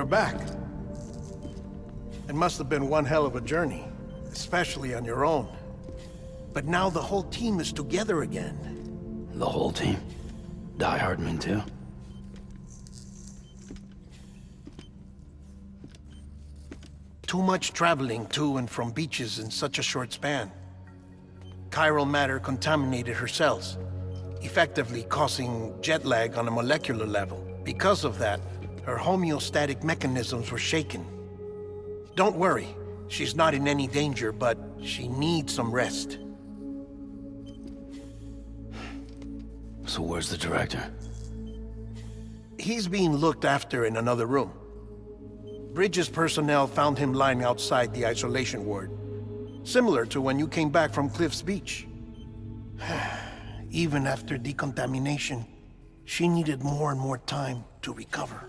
you're back. It must have been one hell of a journey, especially on your own. But now the whole team is together again. The whole team? Die Hardman too? Too much traveling to and from beaches in such a short span. Chiral matter contaminated her cells, effectively causing jet lag on a molecular level. Because of that, her homeostatic mechanisms were shaken. Don't worry, she's not in any danger, but she needs some rest. So where's the director? He's being looked after in another room. Bridges personnel found him lying outside the isolation ward. Similar to when you came back from Cliff's Beach. Even after decontamination, she needed more and more time to recover.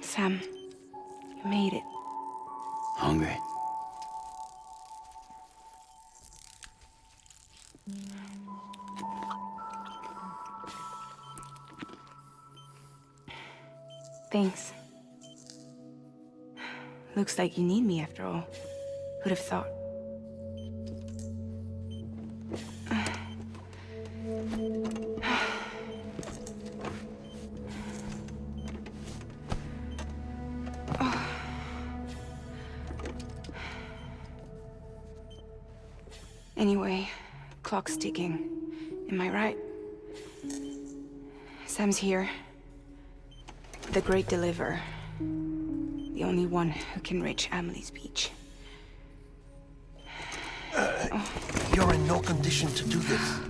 Sam, you made it. Hungry? Thanks. Looks like you need me after all. Who'd have thought? Anyway, clock's ticking. Am I right? Sam's here. The Great Deliverer. The only one who can reach Amelie's Beach. You're in no condition to do this.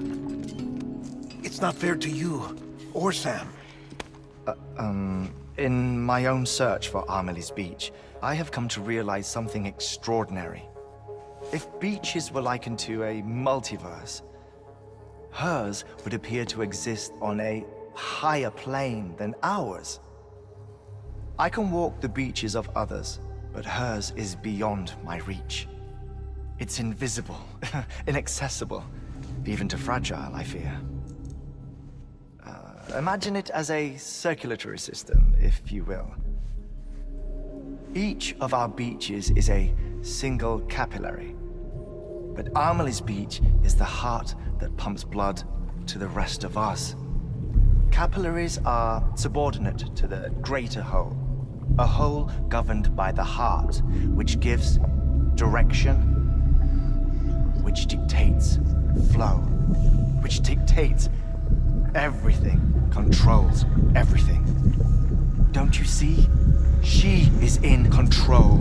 It's not fair to you, or Sam. In my own search for Amelie's Beach, I have come to realize something extraordinary. If beaches were likened to a multiverse, hers would appear to exist on a higher plane than ours. I can walk the beaches of others, but hers is beyond my reach. It's invisible, inaccessible, even to fragile, I fear. Imagine it as a circulatory system, if you will. Each of our beaches is a single capillary, but Amelie's Beach is the heart that pumps blood to the rest of us. Capillaries are subordinate to the greater whole, a whole governed by the heart, which gives direction, which dictates flow, which dictates everything, controls everything. Don't you see? She is in control.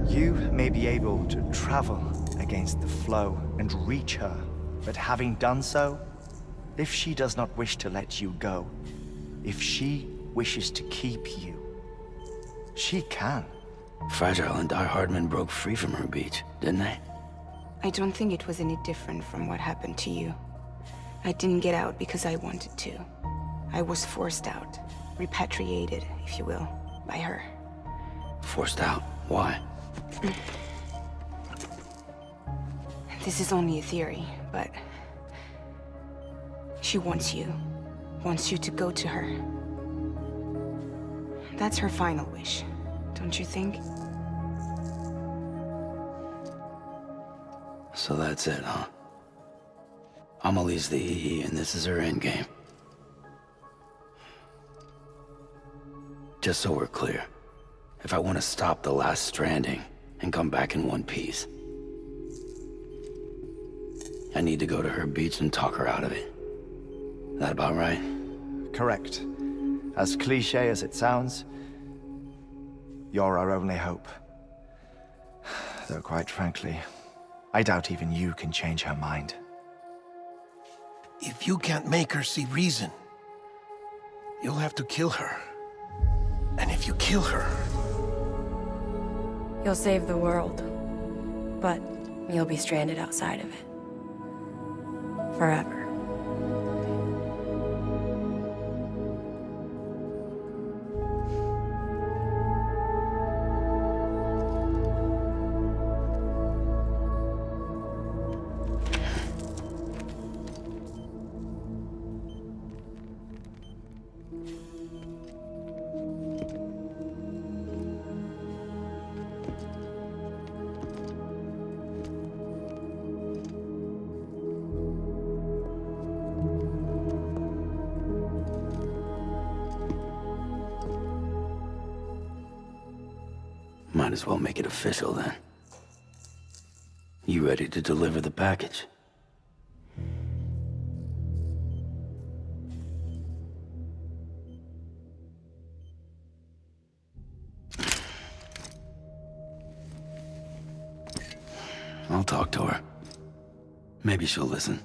You may be able to travel against the flow and reach her, but having done so, if she does not wish to let you go, if she wishes to keep you, she can. Fragile and Die Hardman broke free from her beach, didn't they? I don't think it was any different from what happened to you. I didn't get out because I wanted to. I was forced out, repatriated, if you will, by her. Forced out? Why? This is only a theory, but she wants you to go to her. That's her final wish, don't you think? So that's it, huh? Amelie's the EE, and this is her endgame. Just so we're clear, if I want to stop the last Stranding and come back in one piece, I need to go to her beach and talk her out of it. That about right? Correct. As cliché as it sounds, you're our only hope. Though quite frankly, I doubt even you can change her mind. If you can't make her see reason, you'll have to kill her. And if you kill her... You'll save the world, but you'll be stranded outside of it. Forever. Might as well make it official then. You ready to deliver the package? I'll talk to her. Maybe she'll listen.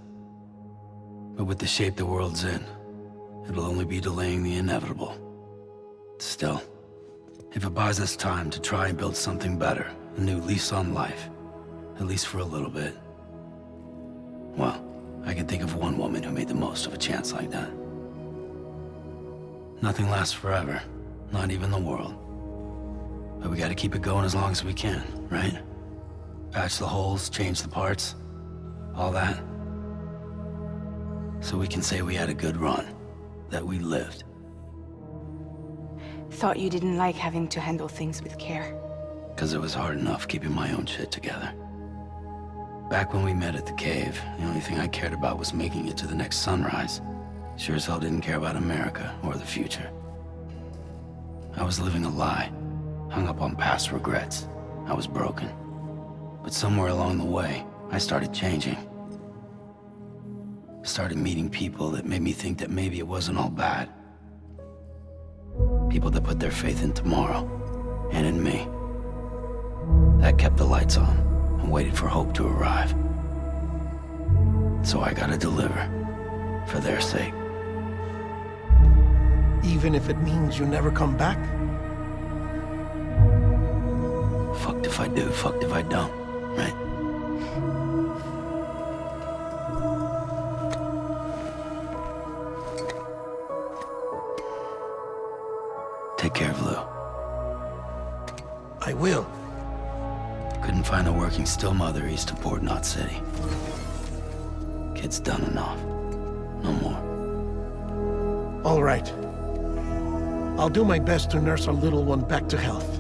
But with the shape the world's in, it'll only be delaying the inevitable. Still, if it buys us time to try and build something better, a new lease on life, at least for a little bit, well, I can think of one woman who made the most of a chance like that. Nothing lasts forever, not even the world. But we gotta keep it going as long as we can, right? Patch the holes, change the parts, all that. So we can say we had a good run, that we lived. Thought you didn't like having to handle things with care. 'Cause it was hard enough keeping my own shit together. Back when we met at the cave, the only thing I cared about was making it to the next sunrise. Sure as hell didn't care about America or the future. I was living a lie, hung up on past regrets. I was broken. But somewhere along the way, I started changing. Started meeting people that made me think that maybe it wasn't all bad. People that put their faith in tomorrow, and in me. That kept the lights on, and waited for hope to arrive. So I gotta deliver, for their sake. Even if it means you never come back? Fucked if I do, fucked if I don't, right? Take care of Lou. I will. Couldn't find a working still mother east of Port Knot City. Kid's done enough. No more. All right. I'll do my best to nurse our little one back to health.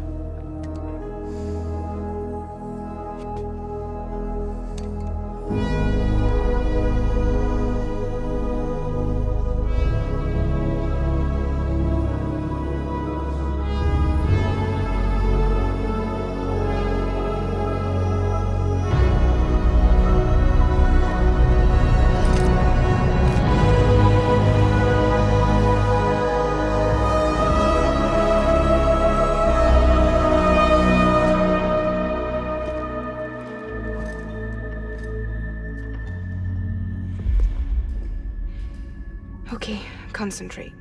Okay, concentrate.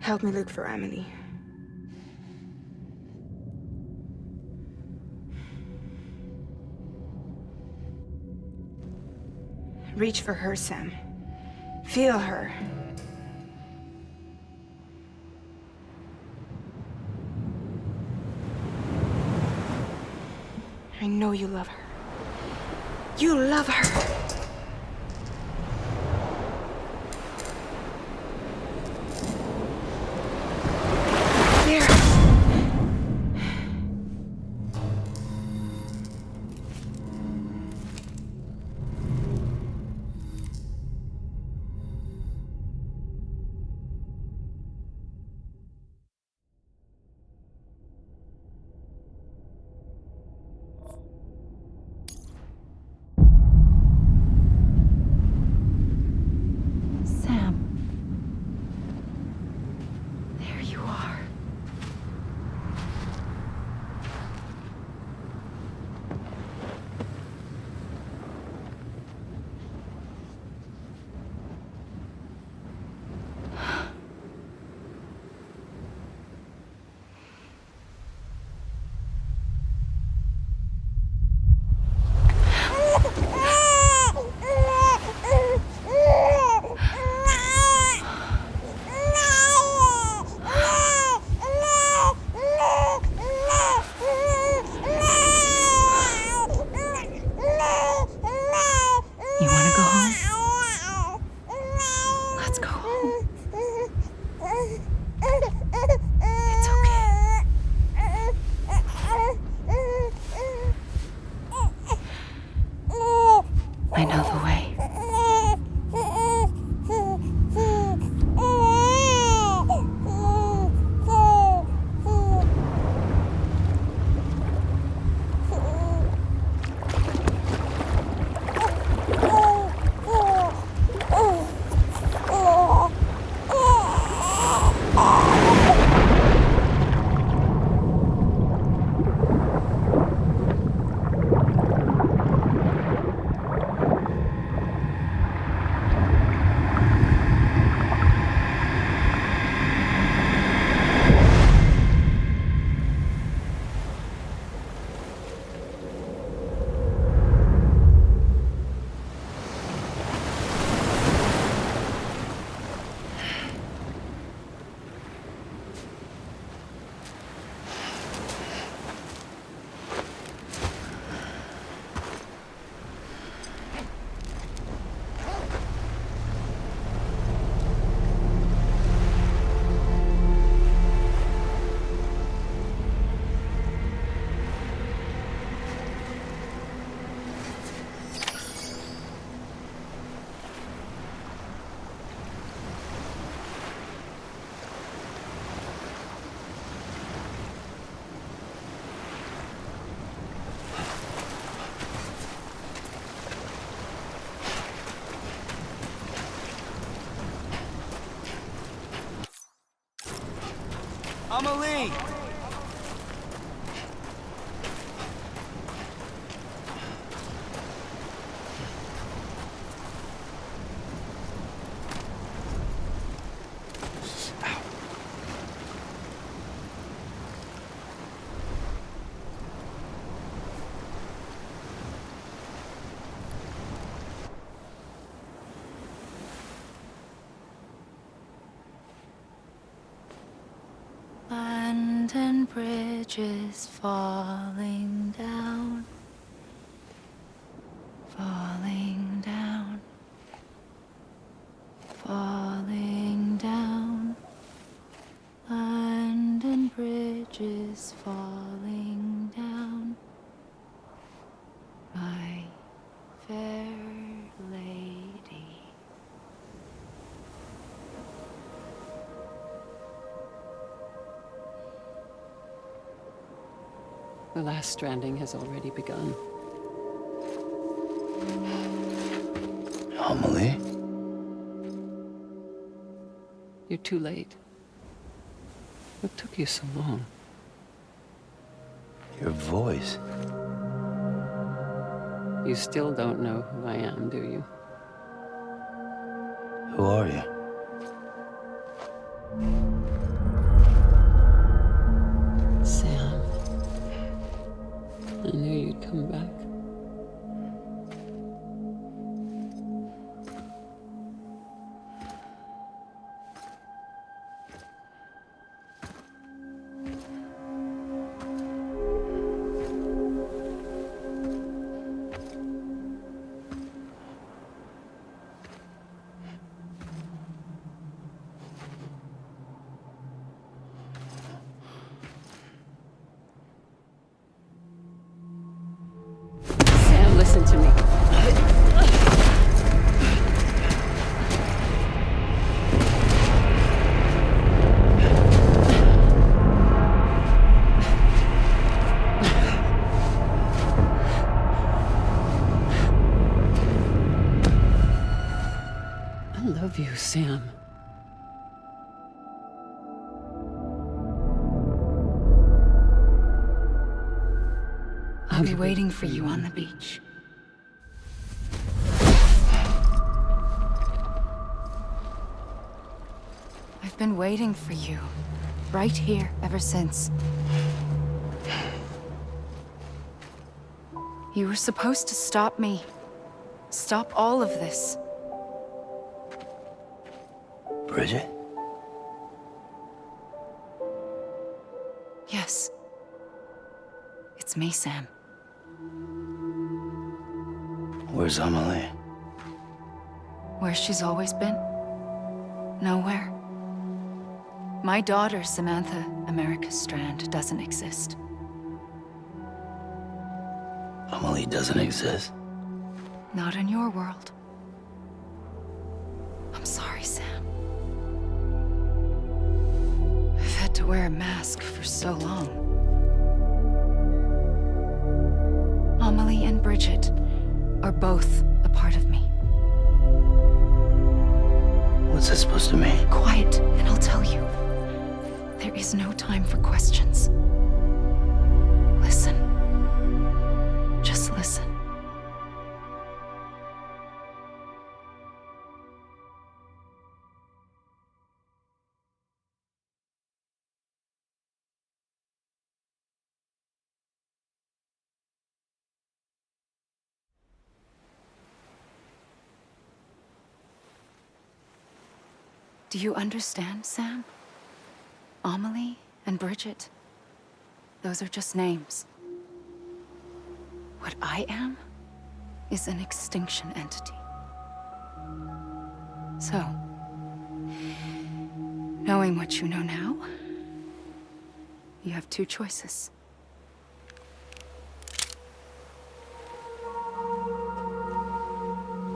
Help me look for Emily. Reach for her, Sam. Feel her. I know you love her. You love her! There! Amelie! London Bridge is falling down, falling down, falling down. London Bridge is falling down, my fair lady. The last stranding has already begun. Amelie? You're too late. What took you so long? Your voice. You still don't know who I am, do you? Who are you? Sam. I knew you'd come back. Sam, listen to me. I love you, Sam. I'll be waiting for you on the beach. I've been waiting for you, right here, ever since. You were supposed to stop me. Stop all of this. Bridget? Yes. It's me, Sam. Where's Amelie? Where she's always been. Nowhere. My daughter, Samantha America Strand, doesn't exist. Amelie doesn't exist. Not in your world. I'm sorry, Sam. I've had to wear a mask for so long. Amelie and Bridget are both a part of me. What's that supposed to mean? Quiet, and I'll tell you. There is no time for questions. Listen. Just listen. Do you understand, Sam? Amelie and Bridget, those are just names. What I am is an extinction entity. So, knowing what you know now, you have two choices.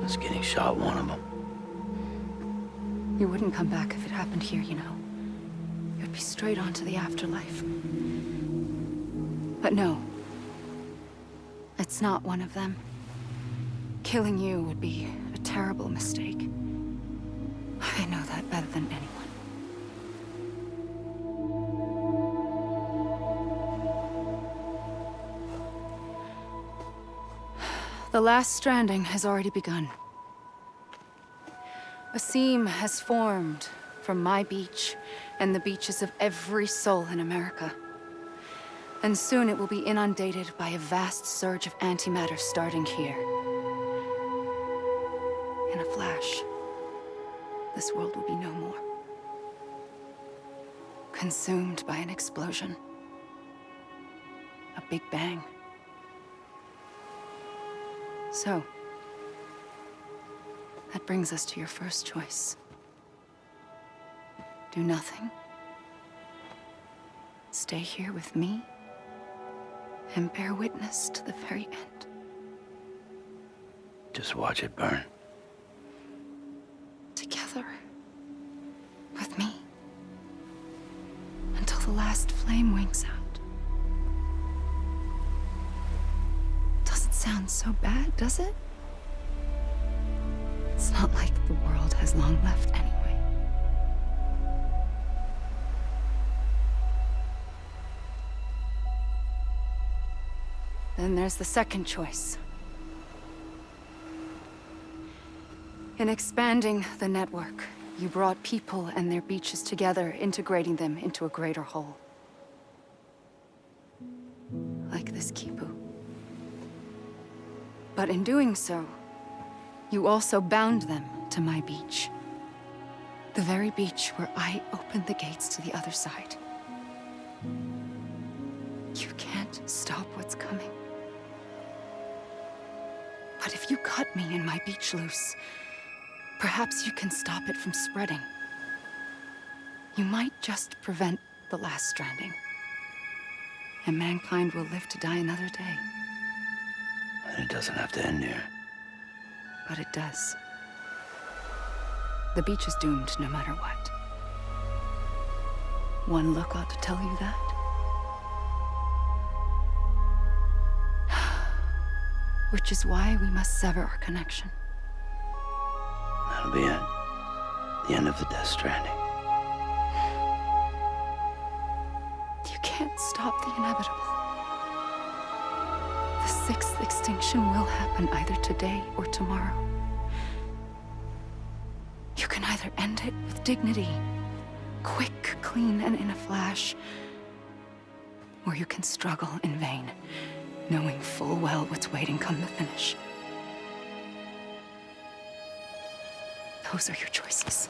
Is getting shot one of them? You wouldn't come back if it happened here, you know. You'd be straight on to the afterlife. But no. It's not one of them. Killing you would be a terrible mistake. I know that better than anyone. The last stranding has already begun. A seam has formed from my beach and the beaches of every soul in America. And soon it will be inundated by a vast surge of antimatter starting here. In a flash, this world will be no more. Consumed by an explosion. A big bang. So, that brings us to your first choice. Do nothing. Stay here with me and bear witness to the very end. Just watch it burn. Together. With me. Until the last flame winks out. Doesn't sound so bad, does it? It's not like the world has long left anyway. Then there's the second choice. In expanding the network, you brought people and their beaches together, integrating them into a greater whole. Like this Kipu. But in doing so, you also bound them to my beach. The very beach where I opened the gates to the other side. You can't stop what's coming. But if you cut me and my beach loose, perhaps you can stop it from spreading. You might just prevent the last stranding. And mankind will live to die another day. And it doesn't have to end here. But it does. The beach is doomed no matter what. One look ought to tell you that. Which is why we must sever our connection. That'll be it. The end of the Death Stranding. You can't stop the inevitable. The sixth extinction will happen either today or tomorrow. You can either end it with dignity, quick, clean, and in a flash, or you can struggle in vain, knowing full well what's waiting come the finish. Those are your choices.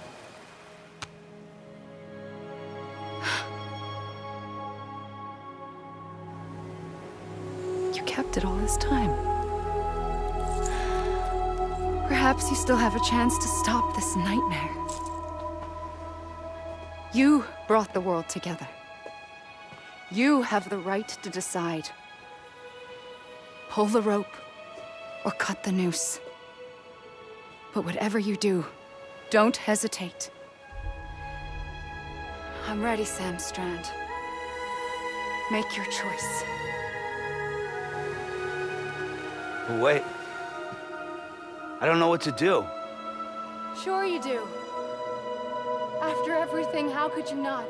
You kept it all this time. Perhaps you still have a chance to stop this nightmare. You brought the world together. You have the right to decide. Pull the rope or cut the noose. But whatever you do, don't hesitate. I'm ready, Sam Strand. Make your choice. But wait. I don't know what to do. Sure you do. After everything, how could you not?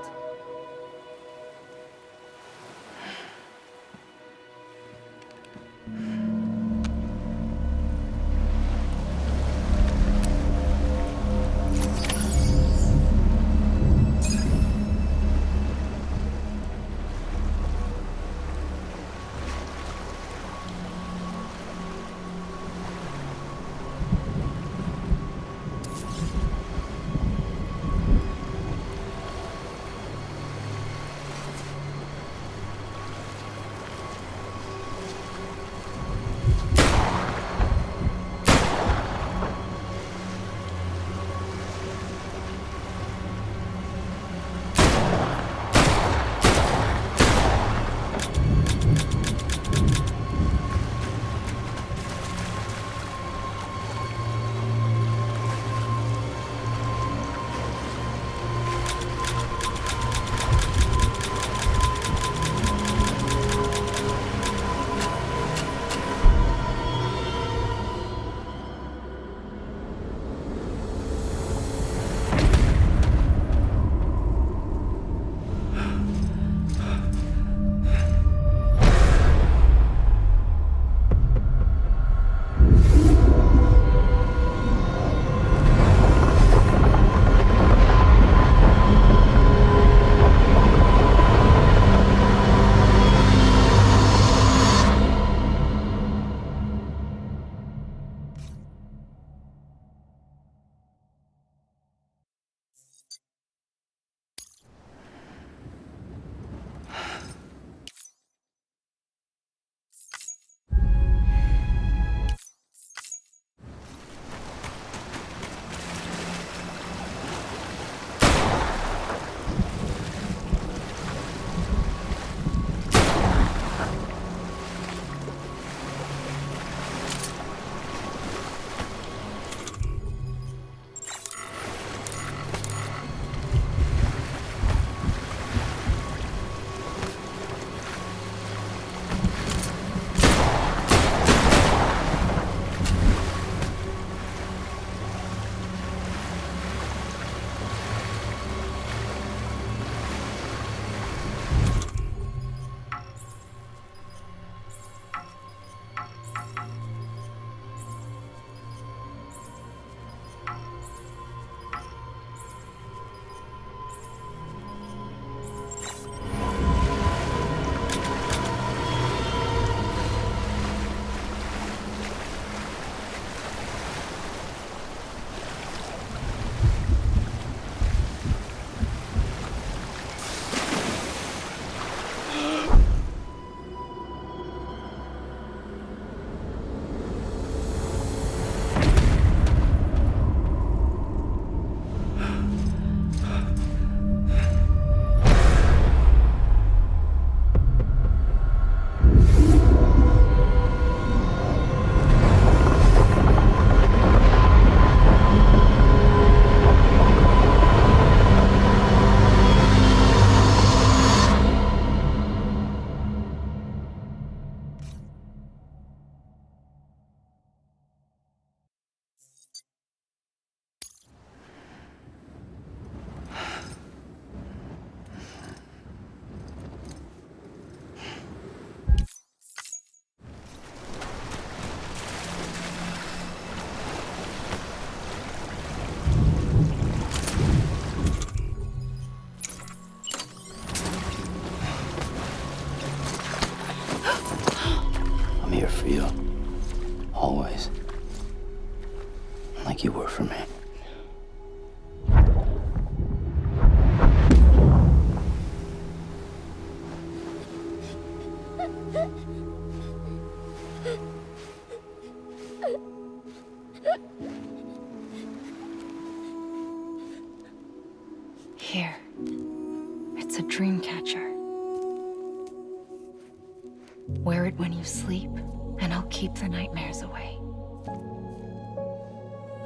I'm here for you. Always. Like you were for me. Here. It's a dream catcher. Wear it when you sleep, and I'll keep the nightmares away.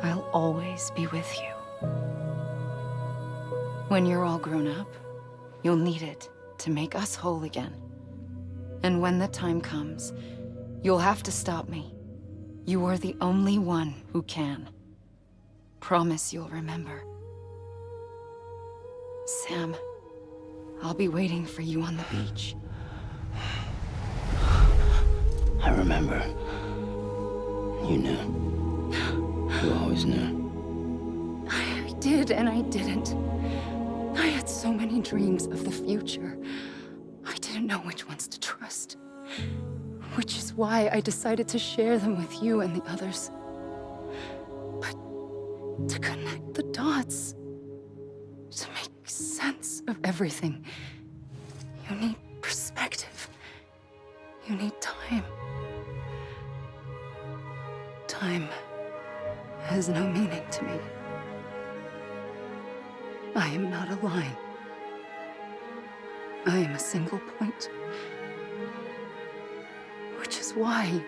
I'll always be with you. When you're all grown up, you'll need it to make us whole again. And when the time comes, you'll have to stop me. You are the only one who can. Promise you'll remember. Sam, I'll be waiting for you on the beach. I remember. You knew. You always knew. I did and I didn't. I had so many dreams of the future. I didn't know which ones to trust. Which is why I decided to share them with you and the others. But to connect the dots, to make sense of everything, you need perspective. You need time. Time has no meaning to me. I am not a line. I am a single point. Which is why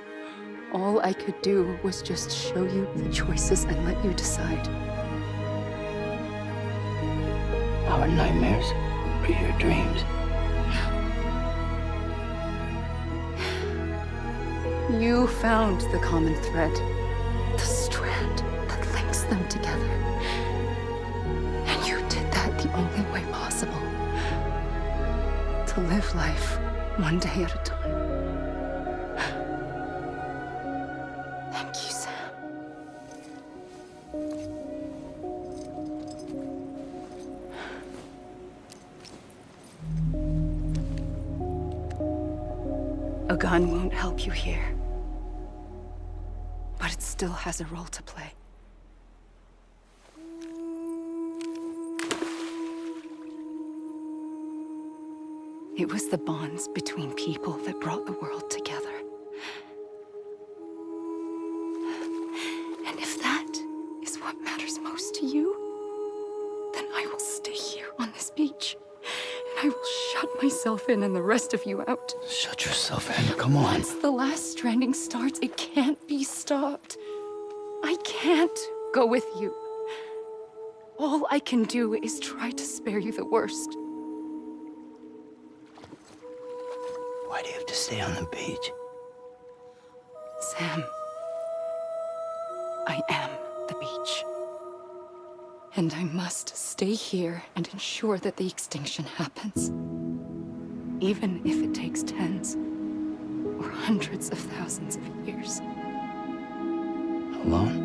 all I could do was just show you the choices and let you decide. Our nightmares or your dreams? You found the common thread, the strand that links them together. And you did that the only way possible. To live life one day at a time. Thank you, Sam. A gun won't help you here. But it still has a role to play. It was the bonds between people that brought the world together. And if that is what matters most to you, then I will stay here on this beach. And I will shut myself in and the rest of you out. Shut yourself in. Come on. Once the last stranding starts, it can't be stopped. I can't go with you. All I can do is try to spare you the worst. Why do you have to stay on the beach? Sam, I am the beach. And I must stay here and ensure that the extinction happens. Even if it takes tens or hundreds of thousands of years. Alone?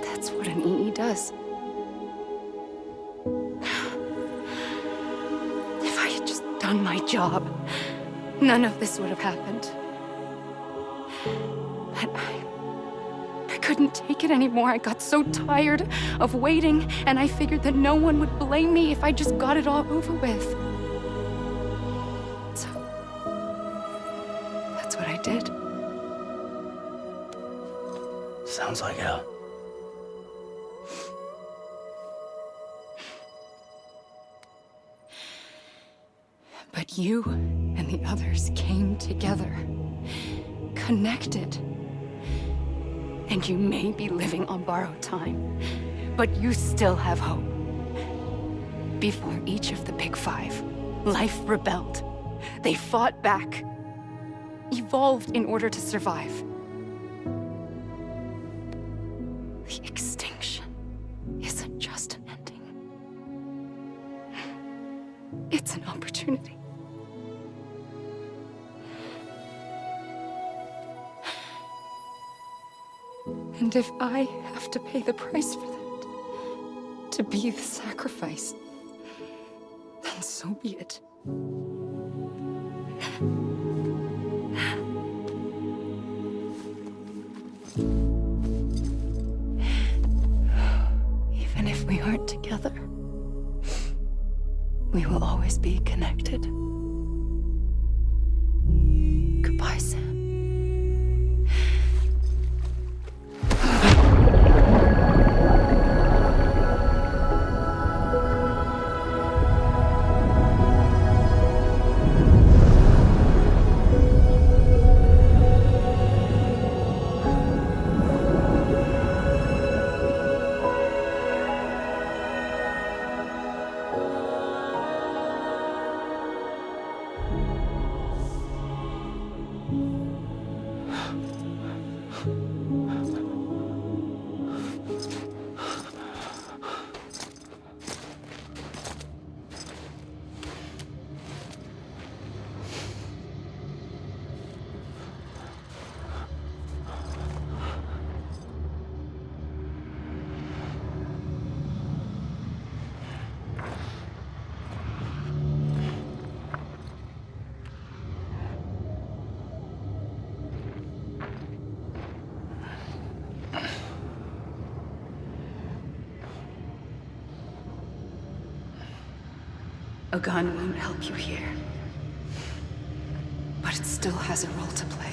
That's what an EE does. If I had just done my job, none of this would have happened. But I couldn't take it anymore. I got so tired of waiting, and I figured that no one would blame me if I just got it all over with. So, that's what I did. Sounds like hell. But you and the others came together, connected. And you may be living on borrowed time, but you still have hope. Before each of the Big Five, life rebelled. They fought back, evolved in order to survive. The extinction isn't just an ending. It's an opportunity. And if I have to pay the price for that, to be the sacrifice, then so be it. We will always be connected. Goodbye, Sam. A gun won't help you here. But it still has a role to play.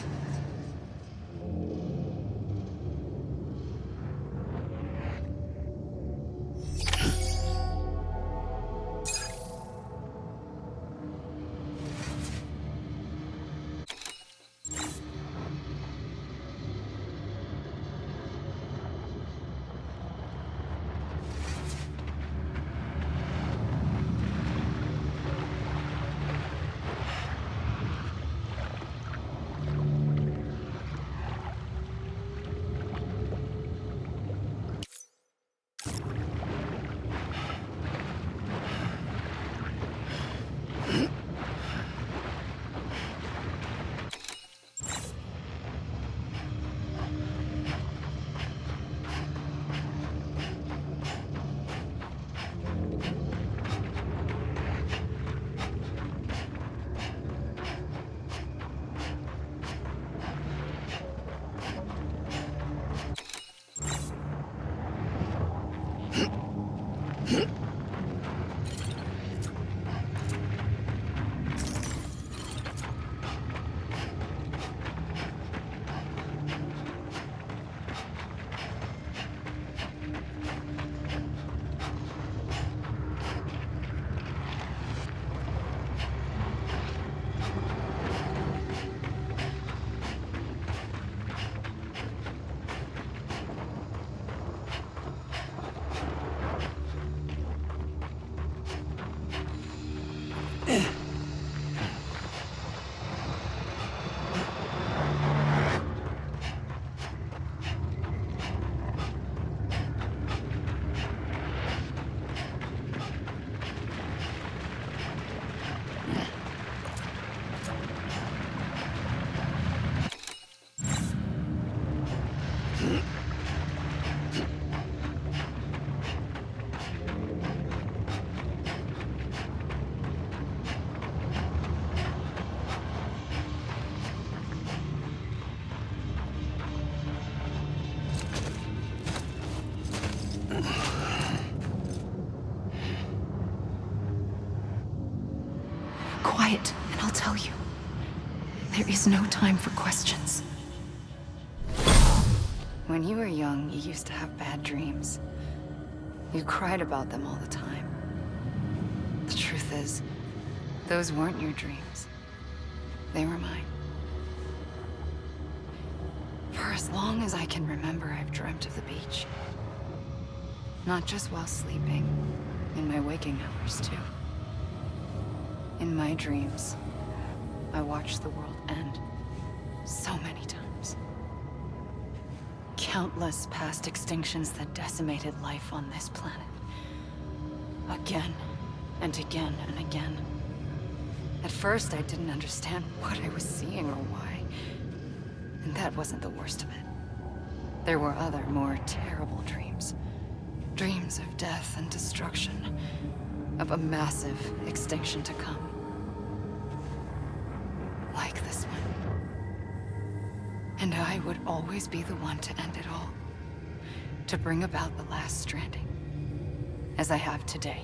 Quiet, and I'll tell you. There is no time for questions. When you were young, you used to have bad dreams. You cried about them all the time. The truth is, those weren't your dreams. They were mine. For as long as I can remember, I've dreamt of the beach. Not just while sleeping, in my waking hours too. In my dreams, I watched the world end so many times. Countless past extinctions that decimated life on this planet. Again, and again, and again. At first, I didn't understand what I was seeing or why. And that wasn't the worst of it. There were other, more terrible dreams. Dreams of death and destruction. Of a massive extinction to come. Like this one. And I would always be the one to end it all. To bring about the last stranding. As I have today.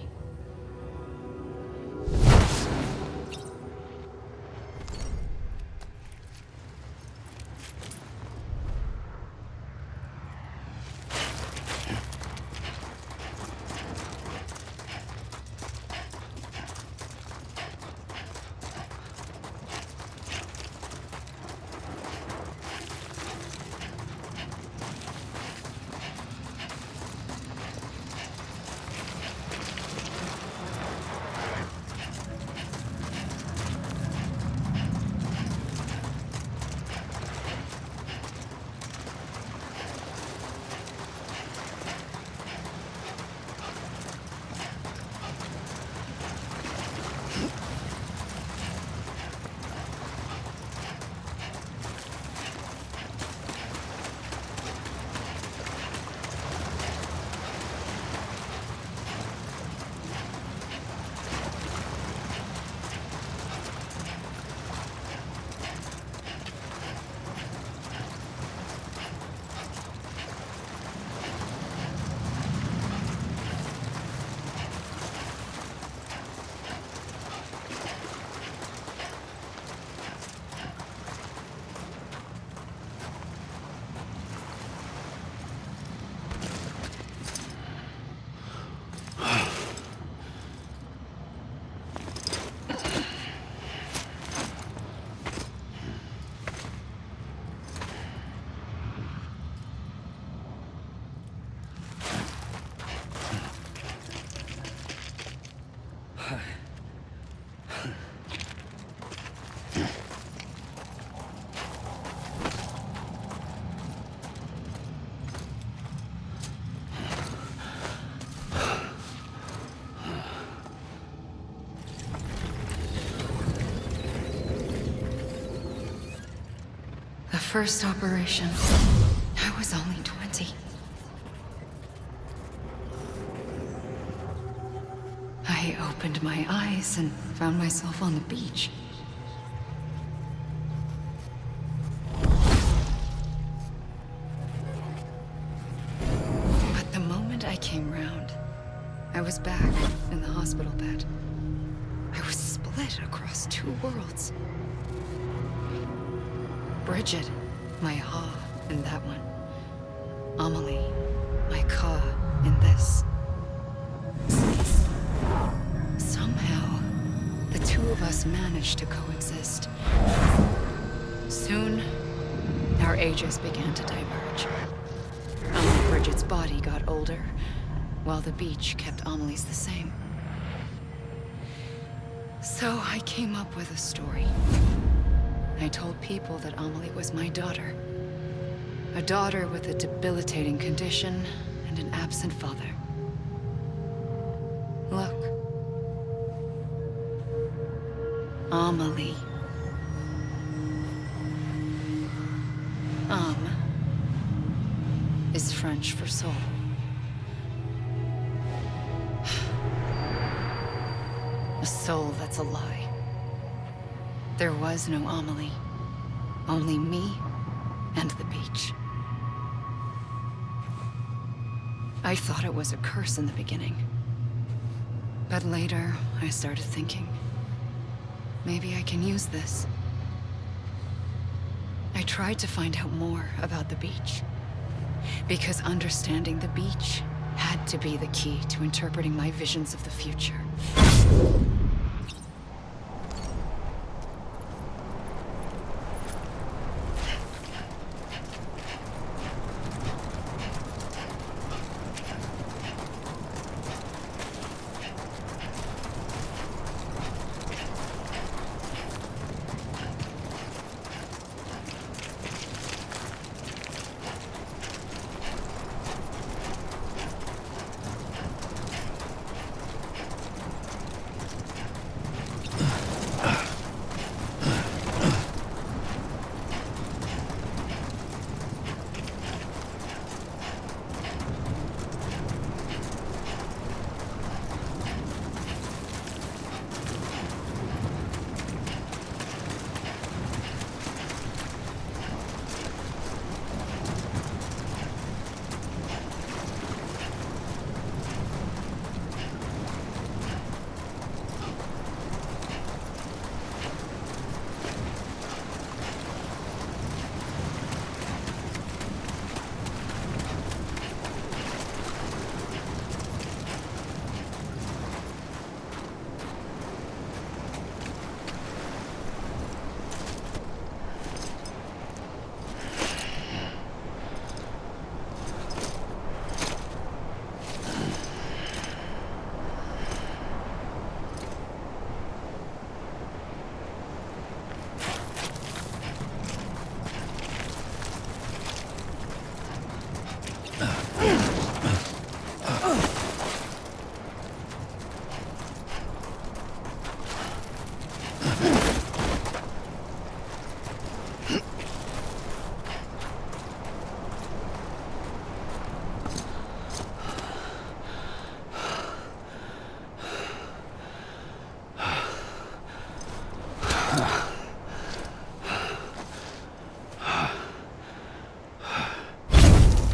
first operation, I was only 20. I opened my eyes and found myself on the beach. But the moment I came round, I was back in the hospital bed. I was split across two worlds. Bridget, my Ha in that one. Amelie, my Ka in this. Somehow, the two of us managed to coexist. Soon, our ages began to diverge. Only Bridget's body got older, while the beach kept Amelie's the same. So I came up with a story. I told people that Amelie was my daughter. A daughter with a debilitating condition and an absent father. Look. Amelie. Is French for soul. A soul that's a lie. There was no Amelie. Only me and the beach. I thought it was a curse in the beginning. But later, I started thinking, maybe I can use this. I tried to find out more about the beach. Because understanding the beach had to be the key to interpreting my visions of the future.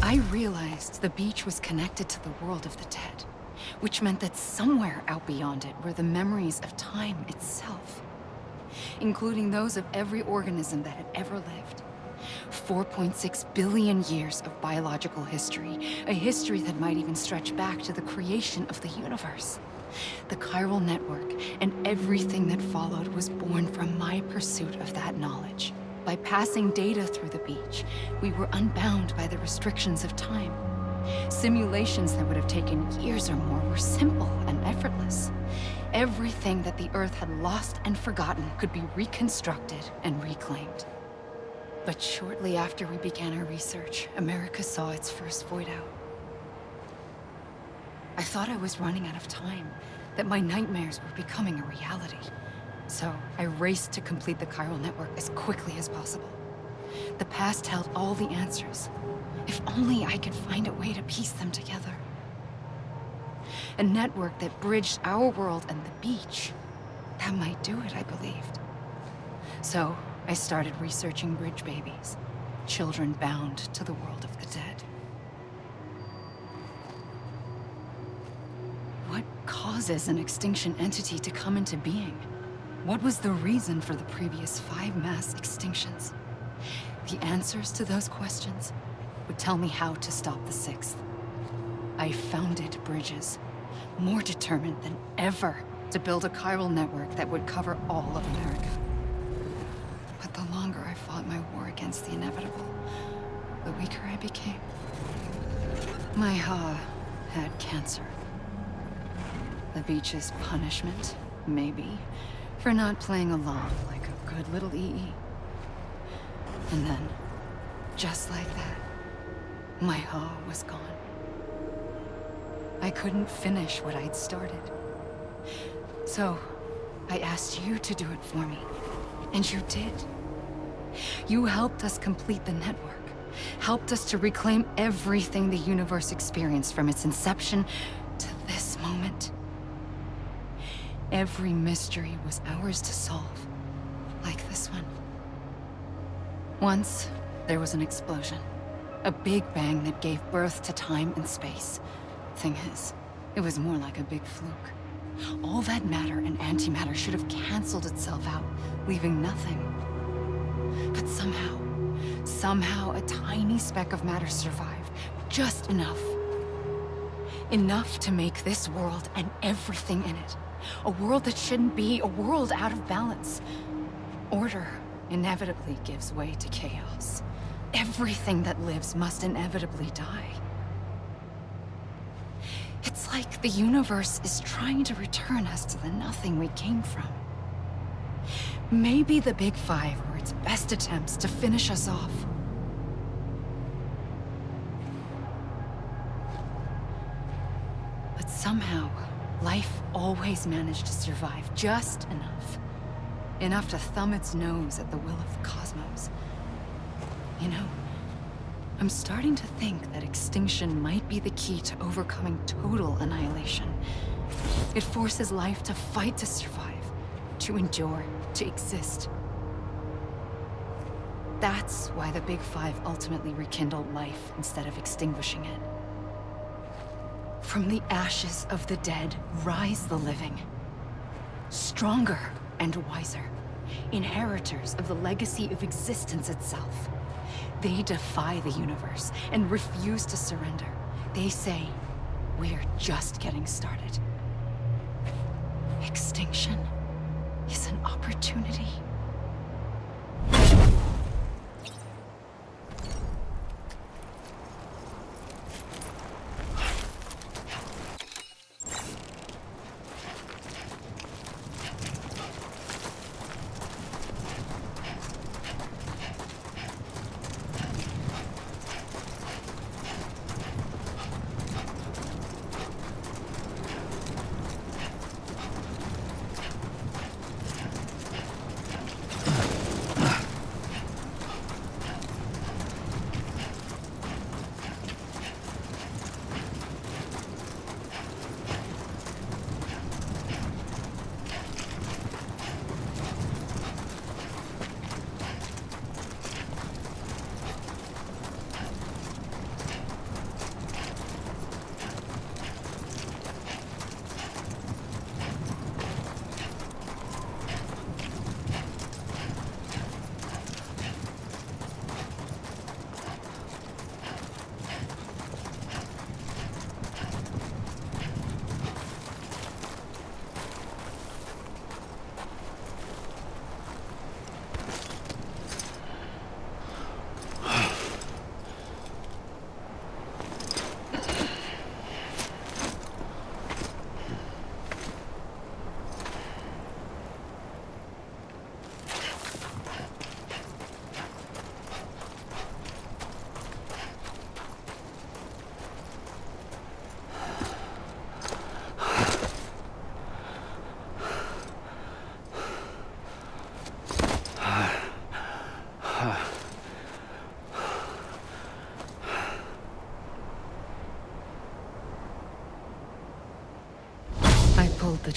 I realized the beach was connected to the world of the dead, which meant that somewhere out beyond it were the memories of time itself, including those of every organism that had ever lived. 4.6 billion years of biological history, a history that might even stretch back to the creation of the universe. The chiral network and everything that followed was born from my pursuit of that knowledge. By passing data through the beach, we were unbound by the restrictions of time. Simulations that would have taken years or more were simple and effortless. Everything that the Earth had lost and forgotten could be reconstructed and reclaimed. But shortly after we began our research, America saw its first void out. I thought I was running out of time, that my nightmares were becoming a reality. So I raced to complete the chiral network as quickly as possible. The past held all the answers. If only I could find a way to piece them together. A network that bridged our world and the beach. That might do it, I believed. So, I started researching bridge babies. Children bound to the world of the dead. What causes an extinction entity to come into being? What was the reason for the previous 5 mass extinctions? The answers to those questions would tell me how to stop the 6th. I founded bridges, more determined than ever to build a chiral network that would cover all of America. But the longer I fought my war against the inevitable, the weaker I became. My Ha had cancer. The beach's punishment, maybe, for not playing along like a good little EE. And then, just like that, my Ha was gone. I couldn't finish what I'd started. So, I asked you to do it for me. And you did. You helped us complete the network. Helped us to reclaim everything the universe experienced from its inception to this moment. Every mystery was ours to solve. Like this one. Once, there was an explosion. A big bang that gave birth to time and space. Thing is, it was more like a big fluke. All that matter and antimatter should have canceled itself out, leaving nothing. But somehow a tiny speck of matter survived. Just enough. Enough to make this world and everything in it. A world that shouldn't be, a world out of balance. Order inevitably gives way to chaos. Everything that lives must inevitably die. It's like the universe is trying to return us to the nothing we came from. Maybe the Big Five were its best attempts to finish us off. But somehow, life always managed to survive just enough. Enough to thumb its nose at the will of the cosmos. You know, I'm starting to think that extinction might be the key to overcoming total annihilation. It forces life to fight to survive, to endure, to exist. That's why the Big Five ultimately rekindled life instead of extinguishing it. From the ashes of the dead rise the living. Stronger and wiser. Inheritors of the legacy of existence itself. They defy the universe and refuse to surrender. They say, we're just getting started. Extinction is an opportunity.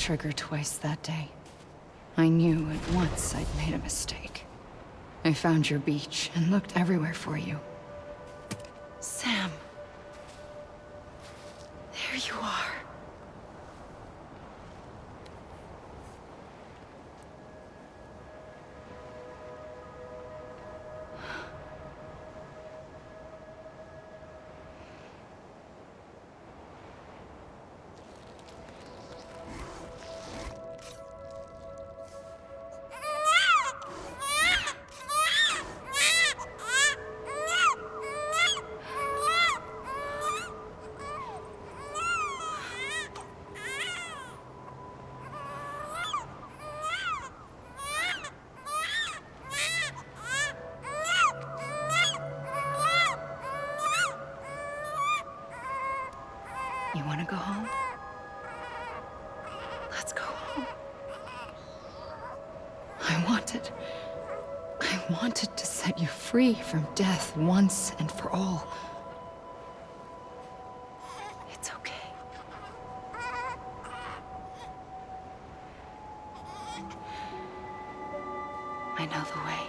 trigger twice that day. I knew at once I'd made a mistake. I found your beach and looked everywhere for you. Sam. There you are. You want to go home? Let's go home. I wanted to set you free from death once and for all. It's okay. I know the way.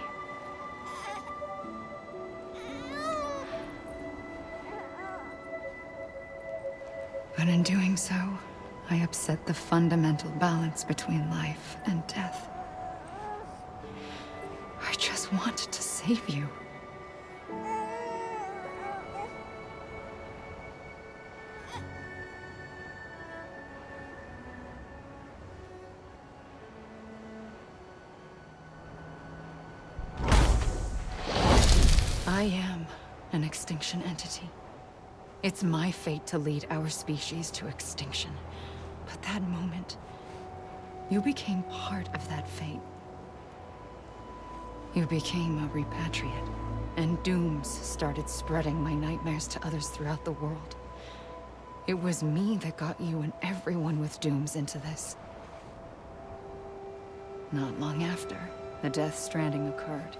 But in doing so, I upset the fundamental balance between life and death. I just wanted to save you. I am an extinction entity. It's my fate to lead our species to extinction. But that moment, you became part of that fate. You became a repatriate, and dooms started spreading my nightmares to others throughout the world. It was me that got you and everyone with dooms into this. Not long after, the Death Stranding occurred.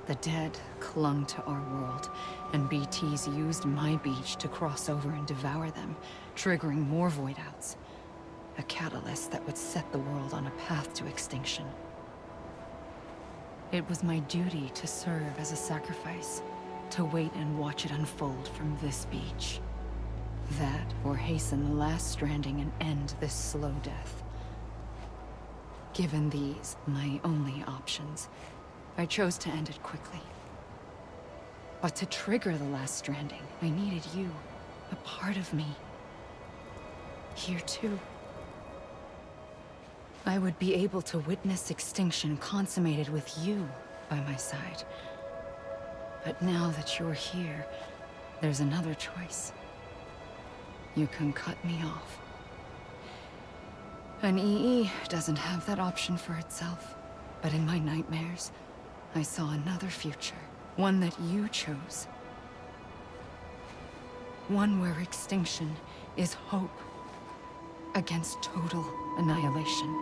The dead clung to our world, and BTs used my beach to cross over and devour them, triggering more void outs. A catalyst that would set the world on a path to extinction. It was my duty to serve as a sacrifice, to wait and watch it unfold from this beach. That, or hasten the last stranding and end this slow death. Given these, my only options, I chose to end it quickly. But to trigger the last stranding, I needed you, a part of me. Here too. I would be able to witness extinction consummated with you by my side. But now that you're here, there's another choice. You can cut me off. An EE doesn't have that option for itself. But in my nightmares, I saw another future. One that you chose. One where extinction is hope against total annihilation.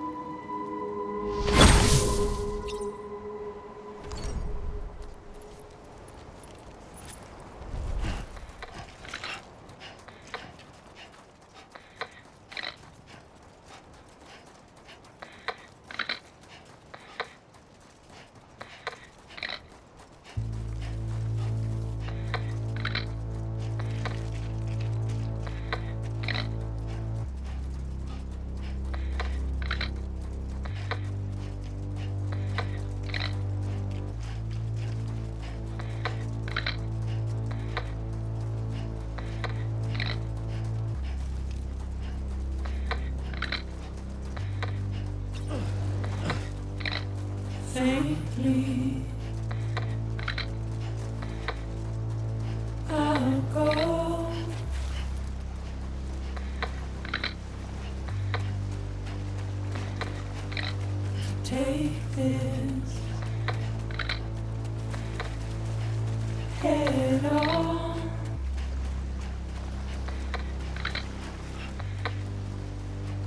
Faintly, I'll go. Take this head on.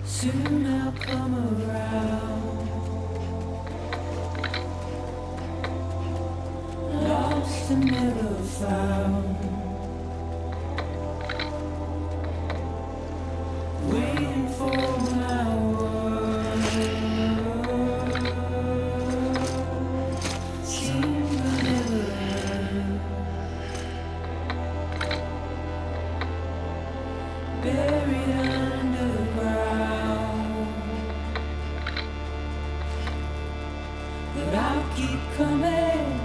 Soon I'll come around. Lost and never found. Waiting for my keep coming.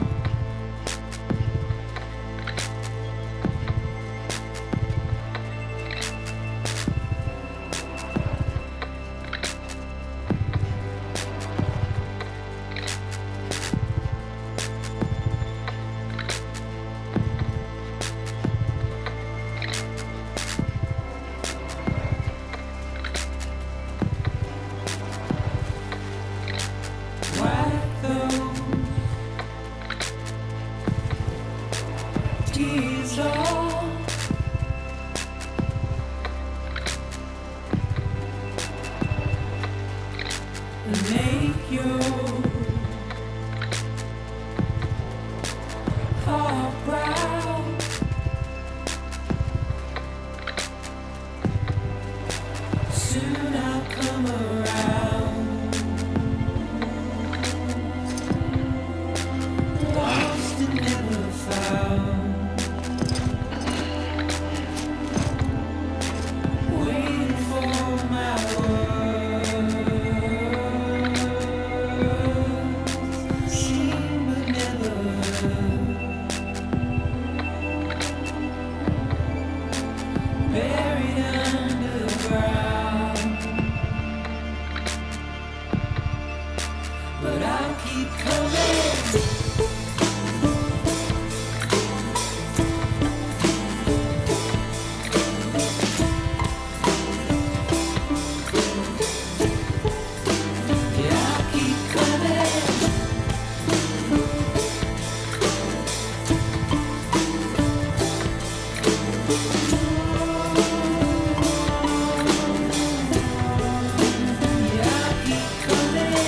Wipe those tears off. And make your heart proud. Soon I'll come around. Lost and never found. Waiting for my words. Seen but never heard. Buried underground. But I'll keep coming. Yeah, I'll keep coming. Yeah, I'll keep coming.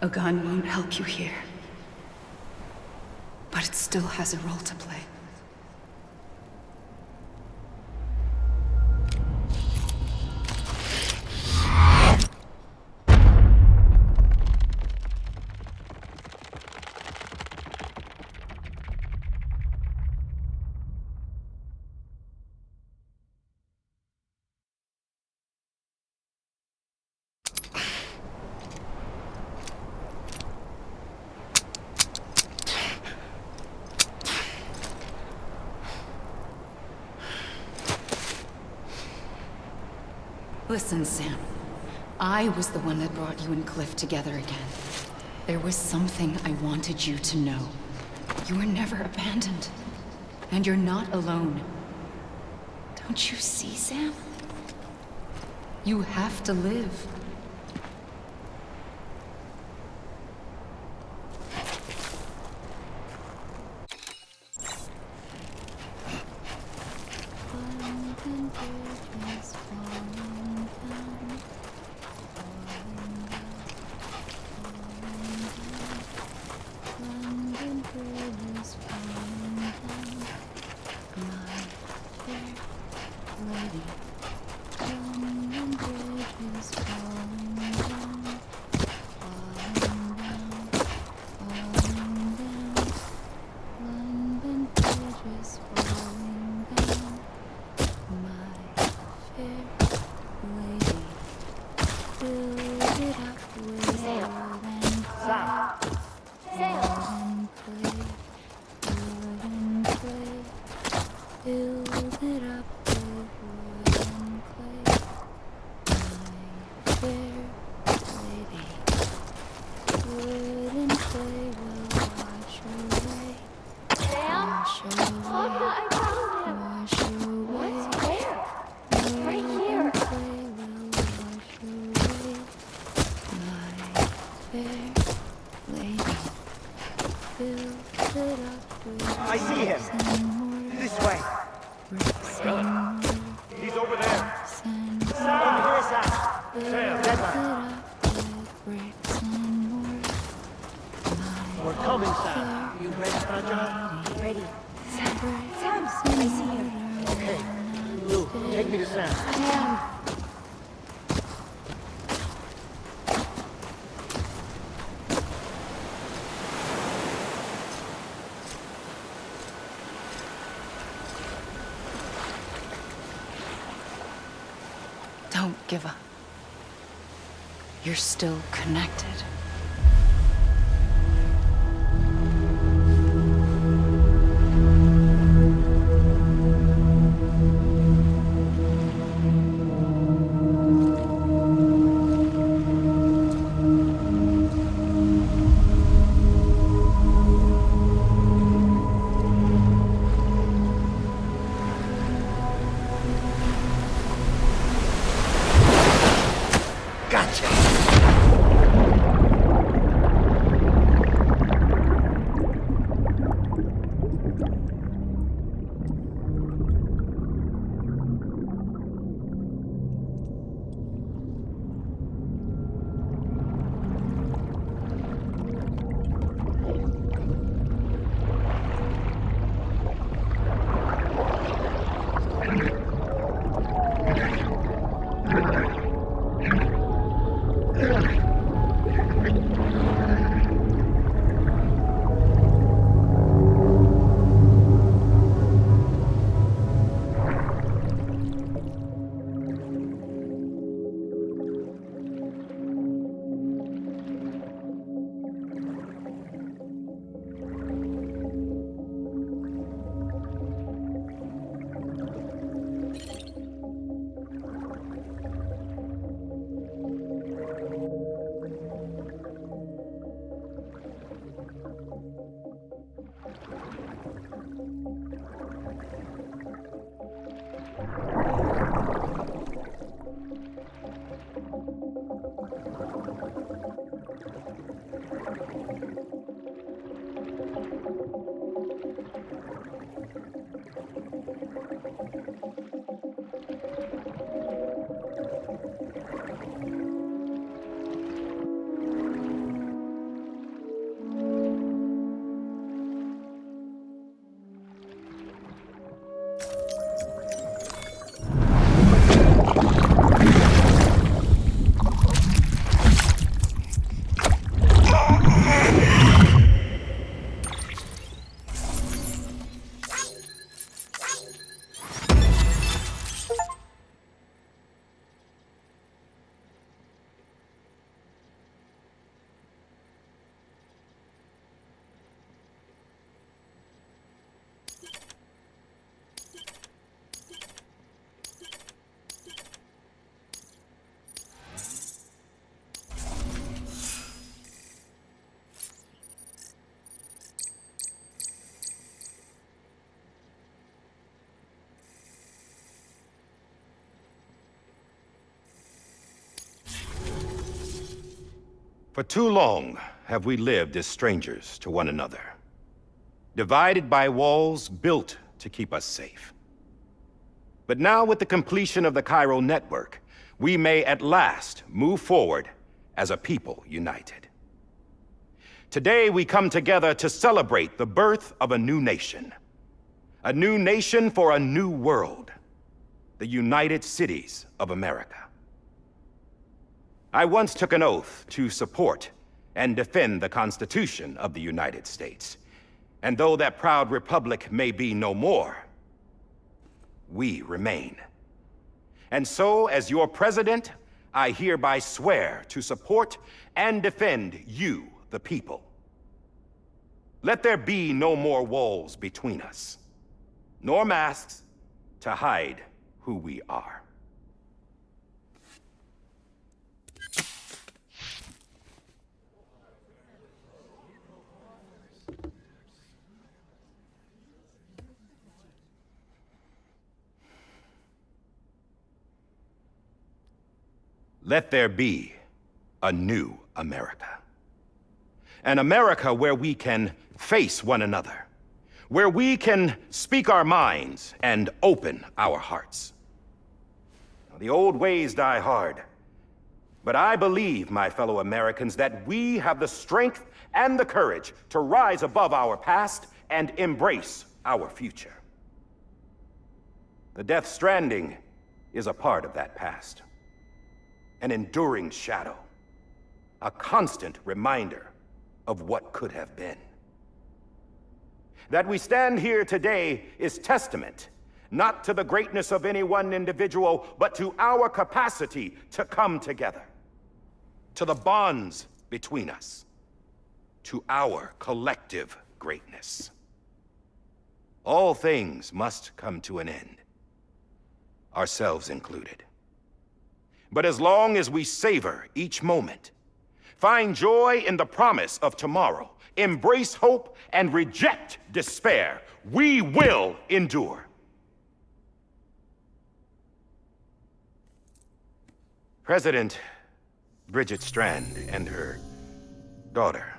A gun won't help you here. But it still has a role to play. Listen, Sam. I was the one that brought you and Cliff together again. There was something I wanted you to know. You were never abandoned. And you're not alone. Don't you see, Sam? You have to live. I see him. This way. He's over there. Over here, Sam. Deadline. We're coming, Sam. You ready for a job? Ready. Sam, I see him. Okay. Luke, take me to Sam. Sam. Don't give up. You're still connected. For too long have we lived as strangers to one another, divided by walls built to keep us safe. But now, with the completion of the chiral network, we may at last move forward as a people united. Today, we come together to celebrate the birth of a new nation. A new nation for a new world. The United Cities of America. I once took an oath to support and defend the Constitution of the United States. And though that proud republic may be no more, we remain. And so, as your president, I hereby swear to support and defend you, the people. Let there be no more walls between us, nor masks to hide who we are. Let there be a new America. An America where we can face one another, where we can speak our minds and open our hearts. The old ways die hard, but I believe, my fellow Americans, that we have the strength and the courage to rise above our past and embrace our future. The Death Stranding is a part of that past. An enduring shadow, a constant reminder of what could have been. That we stand here today is testament, not to the greatness of any one individual, but to our capacity to come together, to the bonds between us, to our collective greatness. All things must come to an end, ourselves included. But as long as we savor each moment, find joy in the promise of tomorrow, embrace hope, and reject despair, we will endure. President Bridget Strand and her daughter,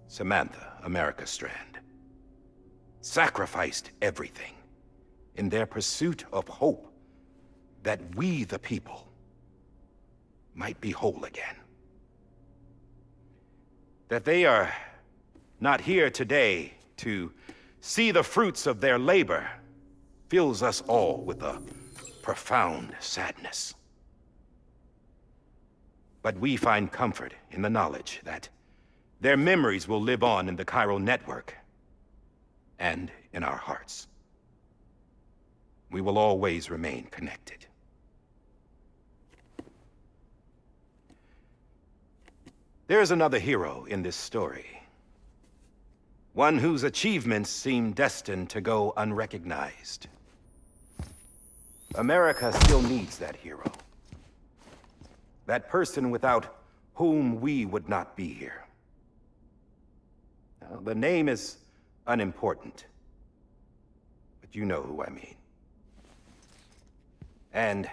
Samantha America Strand, sacrificed everything in their pursuit of hope that we, the people, might be whole again. That they are not here today to see the fruits of their labor fills us all with a profound sadness. But we find comfort in the knowledge that their memories will live on in the chiral network and in our hearts. We will always remain connected. There is another hero in this story. One whose achievements seem destined to go unrecognized. America still needs that hero. That person without whom we would not be here. Now, the name is unimportant, but you know who I mean. And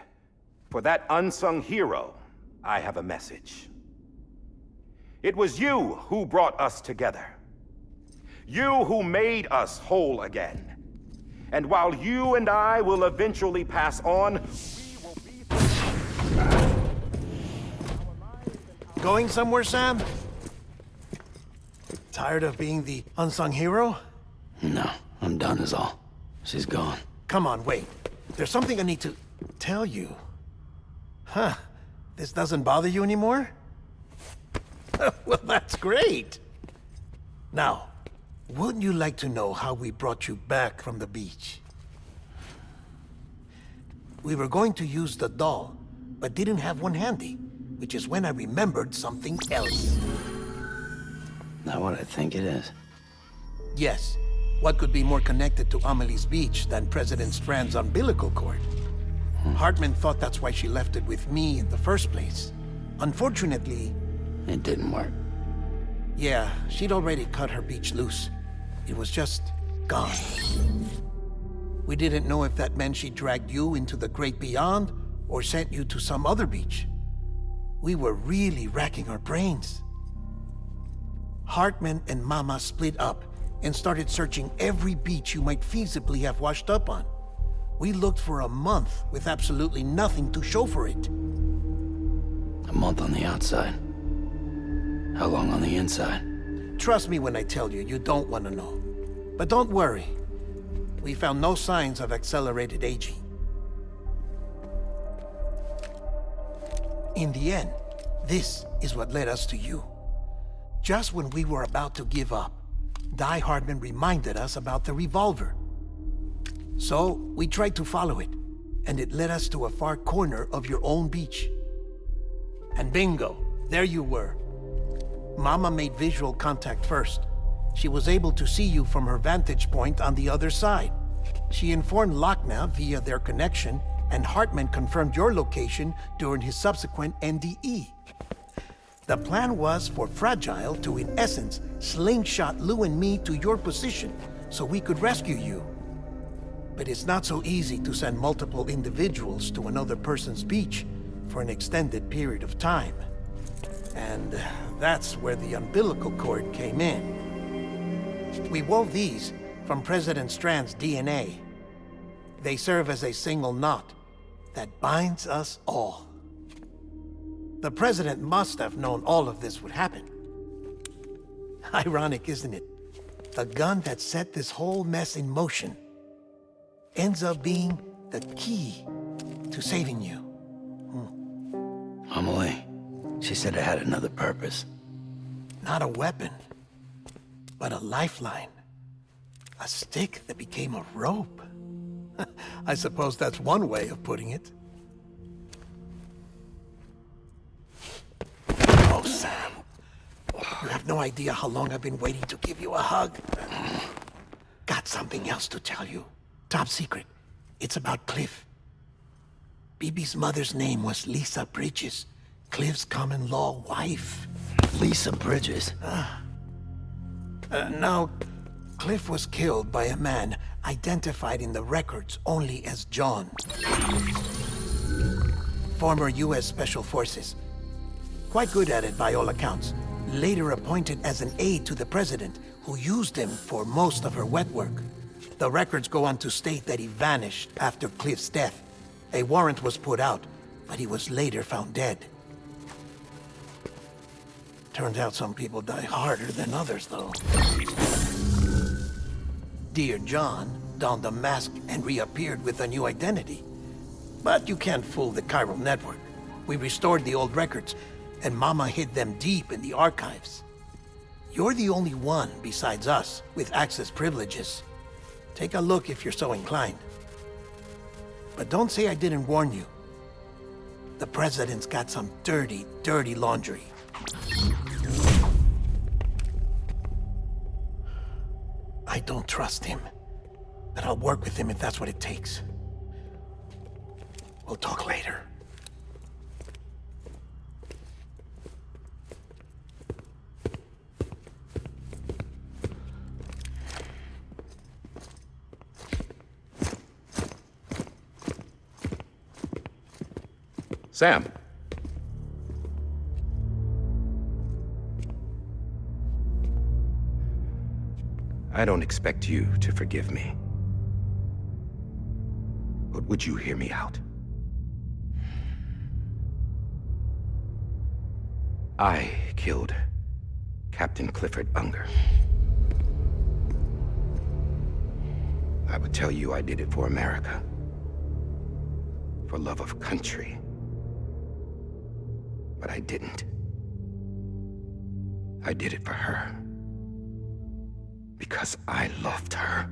for that unsung hero, I have a message. It was you who brought us together. You who made us whole again. And while you and I will eventually pass on, we will be... Going somewhere, Sam? Tired of being the unsung hero? No, I'm done is all. She's gone. Come on, wait. There's something I need to tell you. Huh. This doesn't bother you anymore? Well, that's great. Now, wouldn't you like to know how we brought you back from the beach? We were going to use the doll, but didn't have one handy, which is when I remembered something else. Not what I think it is. Yes. What could be more connected to Amelie's beach than President Strand's umbilical cord? Hartman thought that's why she left it with me in the first place. Unfortunately... It didn't work. Yeah, she'd already cut her beach loose. It was just gone. We didn't know if that meant she dragged you into the great beyond or sent you to some other beach. We were really racking our brains. Hartman and Mama split up and started searching every beach you might feasibly have washed up on. We looked for a month with absolutely nothing to show for it. A month on the outside. How long on the inside? Trust me when I tell you, you don't want to know. But don't worry. We found no signs of accelerated aging. In the end, this is what led us to you. Just when we were about to give up, Die Hartman reminded us about the revolver. So, we tried to follow it, and it led us to a far corner of your own beach. And bingo, there you were. Mama made visual contact first. She was able to see you from her vantage point on the other side. She informed Lochna via their connection, and Hartman confirmed your location during his subsequent NDE. The plan was for Fragile to, in essence, slingshot Lou and me to your position so we could rescue you. But it's not so easy to send multiple individuals to another person's beach for an extended period of time. And that's where the umbilical cord came in. We wove these from President Strand's DNA. They serve as a single knot that binds us all. The President must have known all of this would happen. Ironic, isn't it? The gun that set this whole mess in motion ends up being the key to saving you. Amelie, she said it had another purpose. Not a weapon, but a lifeline. A stick that became a rope. I suppose that's one way of putting it. Oh, Sam. You have no idea how long I've been waiting to give you a hug. Got something else to tell you. Top secret. It's about Cliff. Bibi's mother's name was Lisa Bridges, Cliff's common-law wife. Lisa Bridges? No, Cliff was killed by a man identified in the records only as John. Former U.S. Special Forces. Quite good at it by all accounts. Later appointed as an aide to the president, who used him for most of her wet work. The records go on to state that he vanished after Cliff's death. A warrant was put out, but he was later found dead. Turns out some people die harder than others, though. Dear John donned a mask and reappeared with a new identity. But you can't fool the chiral network. We restored the old records, and Mama hid them deep in the archives. You're the only one besides us with access privileges. Take a look if you're so inclined. But don't say I didn't warn you. The president's got some dirty, dirty laundry. I don't trust him, but I'll work with him if that's what it takes. We'll talk later. Sam. I don't expect you to forgive me. But would you hear me out? I killed Captain Clifford Unger. I would tell you I did it for America. For love of country. But I didn't. I did it for her. Because I loved her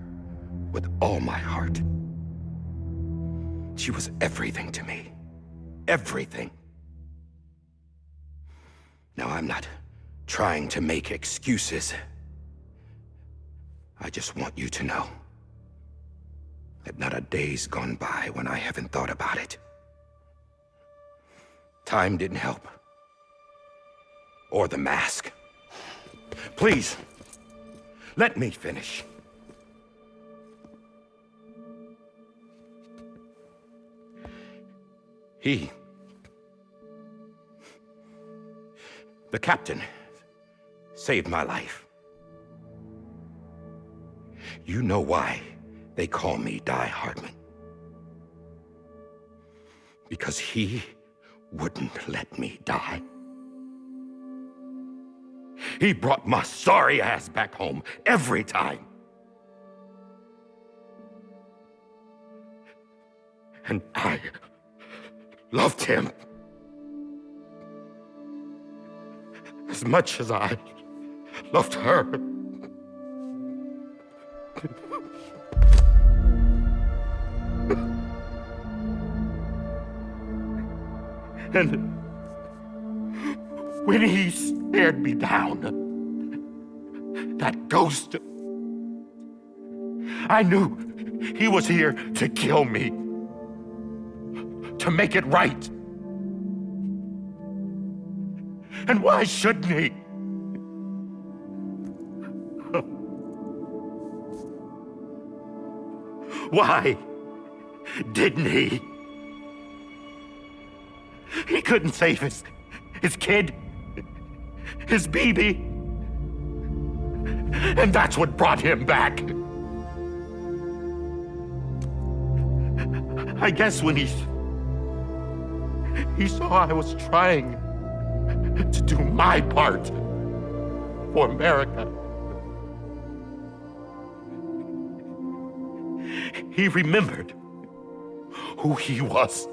with all my heart. She was everything to me. Everything. Now, I'm not trying to make excuses. I just want you to know that not a day's gone by when I haven't thought about it. Time didn't help. Or the mask. Please, let me finish. The captain saved my life. You know why they call me Die Hardman. Because he wouldn't let me die. He brought my sorry ass back home every time. And I loved him as much as I loved her. And when he stared me down, that ghost, I knew he was here to kill me, to make it right. And why shouldn't he? Why didn't he? He couldn't save his kid, his baby. And that's what brought him back. I guess when he saw I was trying to do my part for America, he remembered who he was.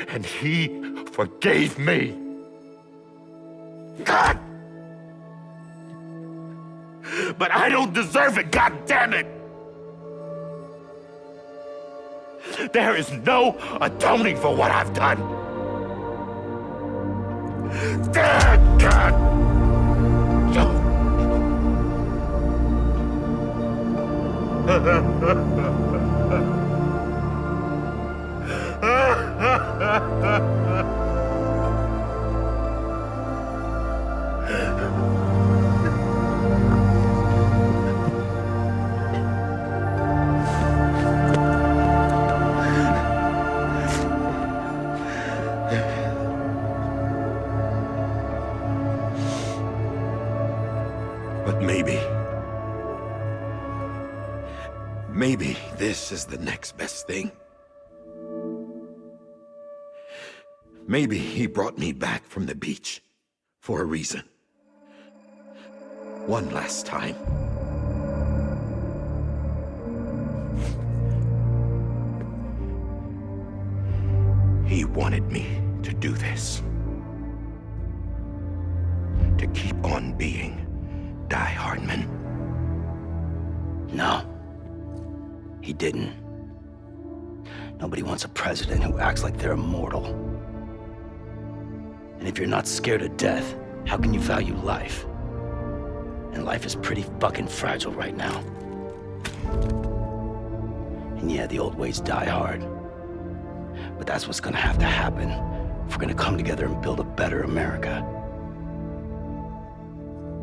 And he forgave me. God! But I don't deserve it, God damn it! There is no atoning for what I've done. God! But maybe this is the next best thing. Maybe he brought me back from the beach for a reason. One last time. He wanted me to do this. To keep on being Die Hardman. No. He didn't. Nobody wants a president who acts like they're immortal. And if you're not scared of death, how can you value life? And life is pretty fucking fragile right now. And yeah, the old ways die hard. But that's what's gonna have to happen if we're gonna come together and build a better America.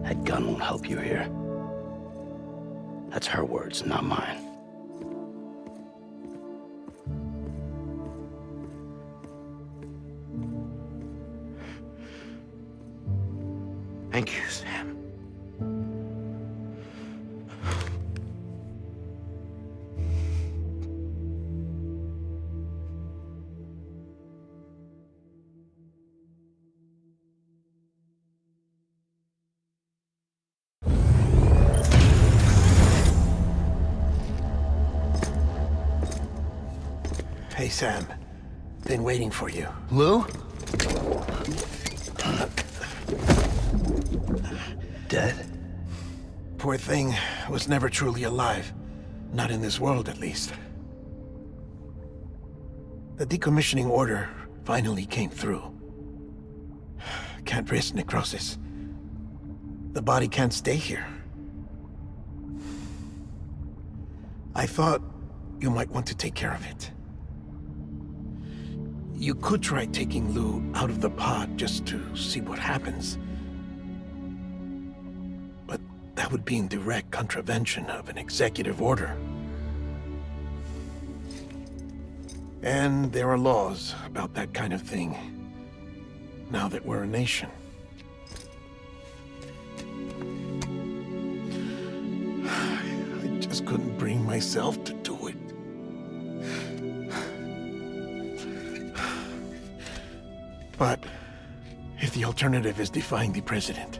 That gun won't help you here. That's her words, not mine. Thank you, Sam. Hey, Sam. Been waiting for you. Lou? Dead? Poor thing was never truly alive. Not in this world, at least. The decommissioning order finally came through. Can't risk necrosis. The body can't stay here. I thought you might want to take care of it. You could try taking Lou out of the pod just to see what happens. But that would be in direct contravention of an executive order. And there are laws about that kind of thing, now that we're a nation. couldn't bring myself to do it. But if the alternative is defying the president,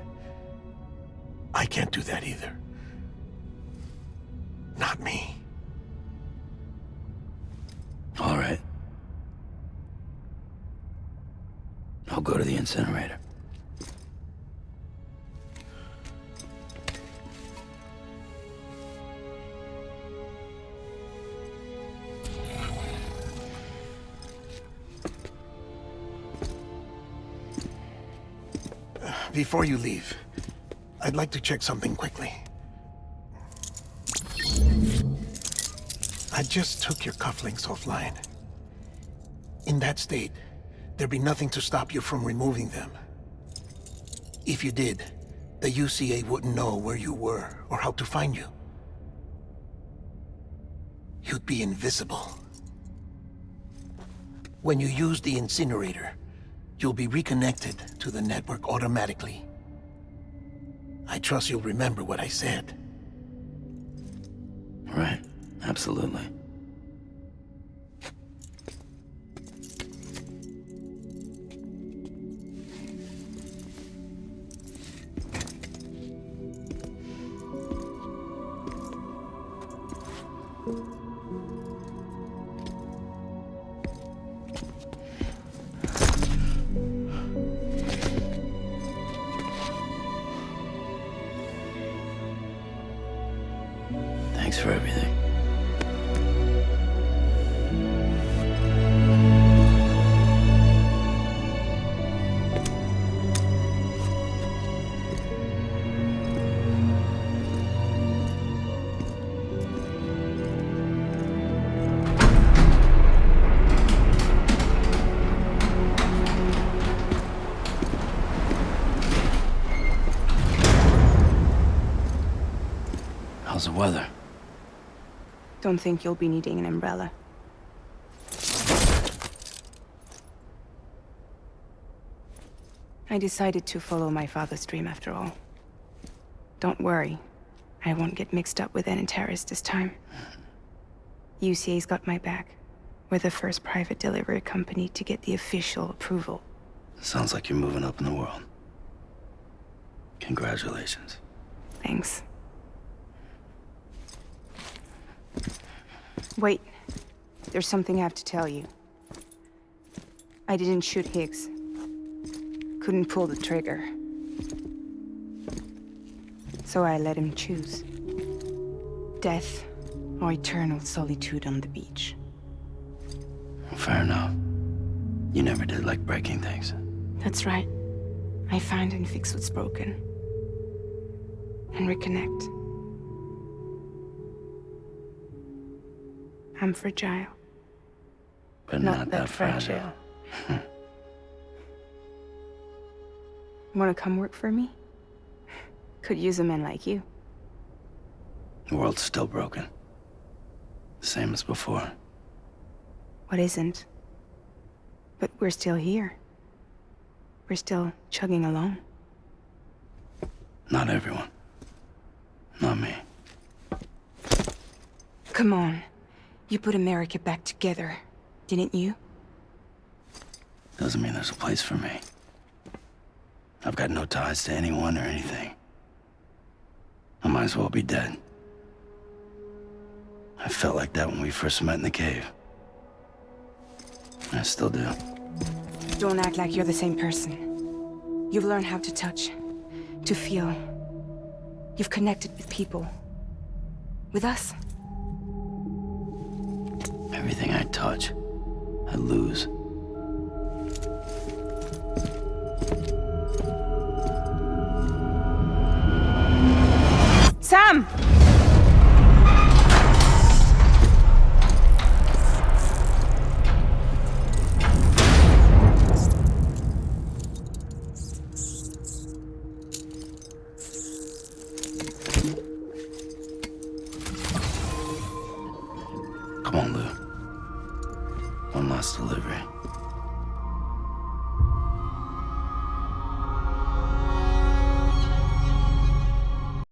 I can't do that either. Not me. All right. I'll go to the incinerator. Before you leave, I'd like to check something quickly. I just took your cufflinks offline. In that state, there'd be nothing to stop you from removing them. If you did, the UCA wouldn't know where you were or how to find you. You'd be invisible. When you use the incinerator, you'll be reconnected to the network automatically. I trust you'll remember what I said. Right. Absolutely. Thanks for everything. How's the weather? Don't think you'll be needing an umbrella. I decided to follow my father's dream after all. Don't worry. I won't get mixed up with any terrorists this time. UCA's got my back. We're the first private delivery company to get the official approval. Sounds like you're moving up in the world. Congratulations. Thanks. Wait. There's something I have to tell you. I didn't shoot Higgs. Couldn't pull the trigger. So I let him choose. Death or eternal solitude on the beach. Fair enough. You never did like breaking things. That's right. I find and fix what's broken. And reconnect. I'm fragile. But not that fragile. Wanna come work for me? Could use a man like you. The world's still broken. Same as before. What isn't? But we're still here. We're still chugging along. Not everyone. Not me. Come on. You put America back together, didn't you? Doesn't mean there's a place for me. I've got no ties to anyone or anything. I might as well be dead. I felt like that when we first met in the cave. I still do. Don't act like you're the same person. You've learned how to touch, to feel. You've connected with people. With us. Everything I touch, I lose. Sam! Come on, Lou. One last delivery.